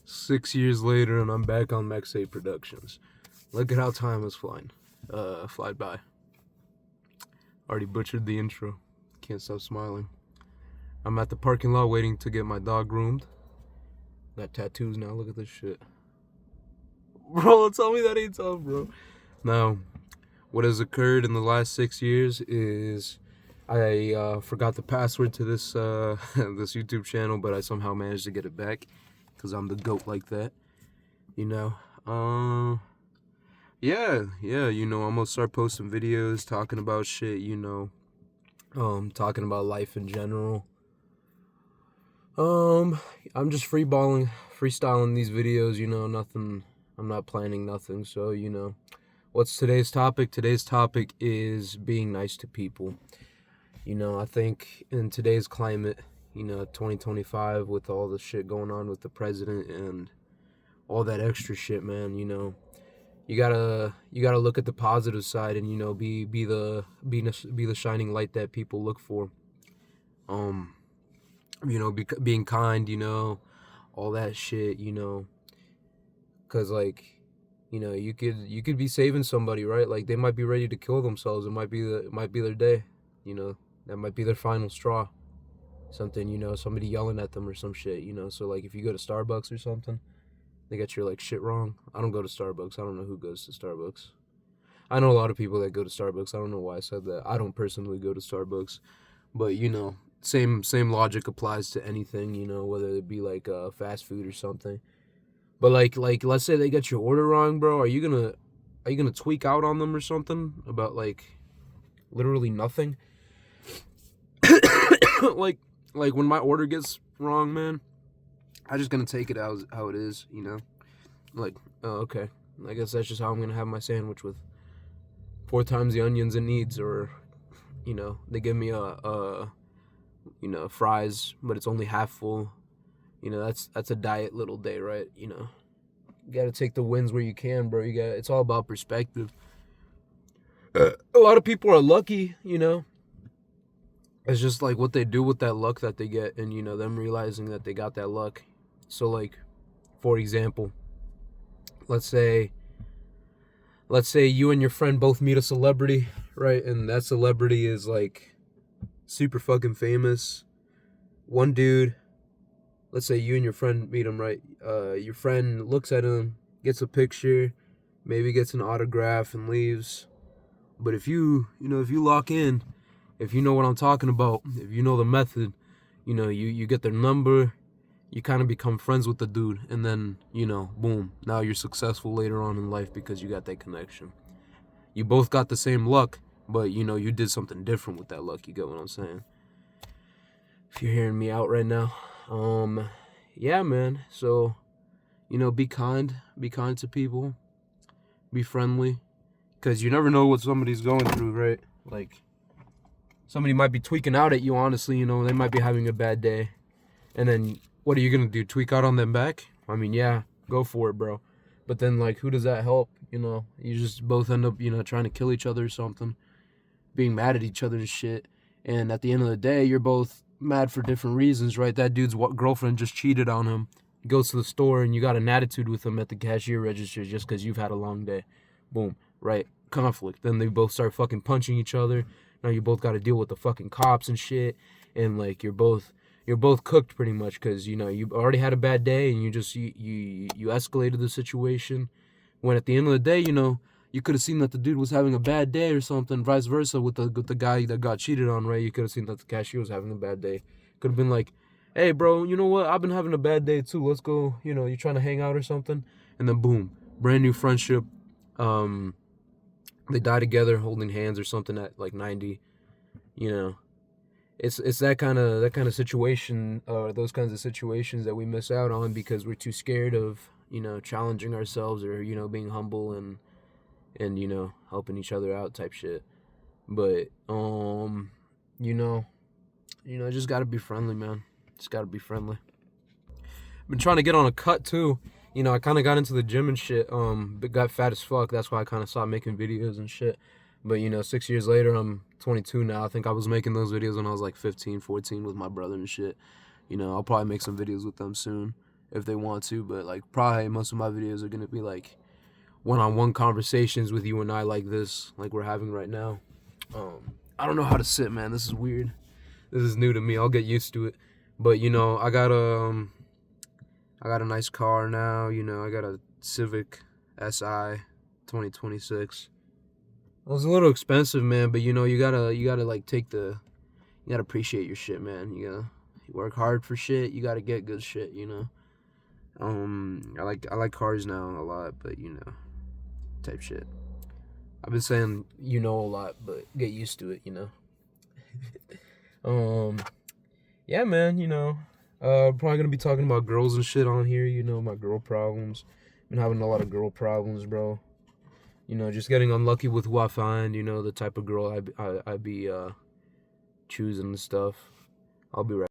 6 years later, and I'm back on Mexate Productions. Look at how time has flied by. Already butchered the intro. Can't stop smiling. I'm at the parking lot waiting to get my dog groomed. Got tattoos now. Look at this shit. Bro, tell me that ain't tough, bro. Now, what has occurred in the last 6 years is I forgot the password to this this YouTube channel, but I somehow managed to get it back because I'm the GOAT like that, you know. Yeah, I'm gonna start posting videos talking about shit, talking about life in general. I'm just freestyling these videos, nothing. I'm not planning nothing, so what's today's topic? Today's topic is being nice to people. I think in today's climate, 2025, with all the shit going on with the president and all that extra shit, man, you gotta look at the positive side and be the shining light that people look for. Being kind, all that shit, because you could be saving somebody, right? Like they might be ready to kill themselves. It might be their day, that might be their final straw. Something, somebody yelling at them or some shit, so like if you go to Starbucks or something, they got your like shit wrong. I don't go to Starbucks. I don't know who goes to Starbucks. I know a lot of people that go to Starbucks. I don't know why I said that. I don't personally go to Starbucks, but same logic applies to anything, whether it be like fast food or something. But like let's say they get your order wrong, bro. Are you gonna tweak out on them or something about like literally nothing? like when my order gets wrong, man, I'm just gonna take it how it is, Like, oh, okay, I guess that's just how I'm gonna have my sandwich with 4 times the onions it needs, or they give me fries, but it's only half full. That's a diet little day, right? You gotta take the wins where you can, bro. It's all about perspective. A lot of people are lucky, It's just like what they do with that luck that they get, and them realizing that they got that luck. So like, for example, let's say you and your friend both meet a celebrity, right? And that celebrity is like super fucking famous. One dude, let's say you and your friend meet him, right? Your friend looks at him, gets a picture, maybe gets an autograph and leaves. But if you lock in, if you know what I'm talking about, if you know the method, you get their number, you kind of become friends with the dude, and then, boom, now you're successful later on in life because you got that connection. You both got the same luck, but, you did something different with that luck, you get what I'm saying? If you're hearing me out right now. Yeah, man, so, be kind to people, be friendly, because you never know what somebody's going through, right? Like, somebody might be tweaking out at you, honestly, they might be having a bad day. And then what are you going to do? Tweak out on them back? I mean, yeah, go for it, bro. But then, like, who does that help? You just both end up, trying to kill each other or something, being mad at each other and shit. And at the end of the day, you're both mad for different reasons, right? That dude's girlfriend just cheated on him. He goes to the store and you got an attitude with him at the cashier register just because you've had a long day. Boom, right? Conflict. Then they both start fucking punching each other. Now you both got to deal with the fucking cops and shit, and like you're both cooked pretty much because you already had a bad day and you escalated the situation. When at the end of the day, you could have seen that the dude was having a bad day or something. Vice versa with the guy that got cheated on, right? You could have seen that the cashier was having a bad day. Could have been like, hey, bro, you know what? I've been having a bad day too. Let's go. You trying to hang out or something? And then boom, brand new friendship. They die together holding hands or something at like 90. It's that kind of situation, or those kinds of situations that we miss out on because we're too scared of challenging ourselves or being humble and helping each other out type shit. But just gotta be friendly, man. Just gotta be friendly. Been trying to get on a cut too. I kind of got into the gym and shit, but got fat as fuck. That's why I kind of stopped making videos and shit. But, 6 years later, I'm 22 now. I think I was making those videos when I was like 15, 14 with my brother and shit. I'll probably make some videos with them soon. if they want to, but like probably most of my videos are gonna be like one-on-one conversations with you and I like this, like we're having right now. I don't know how to sit, man. This is weird. This is new to me. I'll get used to it. But you know, I got a nice car now. You know, I got a Civic Si 2026. It was a little expensive, man, but you know, you gotta like you gotta appreciate your shit, man. You work hard for shit. You gotta get good shit, you know. I like cars now a lot, but you know, type shit. I've been saying you know a lot, but get used to it, you know. Yeah, man, you know, probably gonna be talking about girls and shit on here. You know, my girl problems. Been having a lot of girl problems, bro. You know, just getting unlucky with who I find. You know, the type of girl I be choosing and stuff. I'll be right.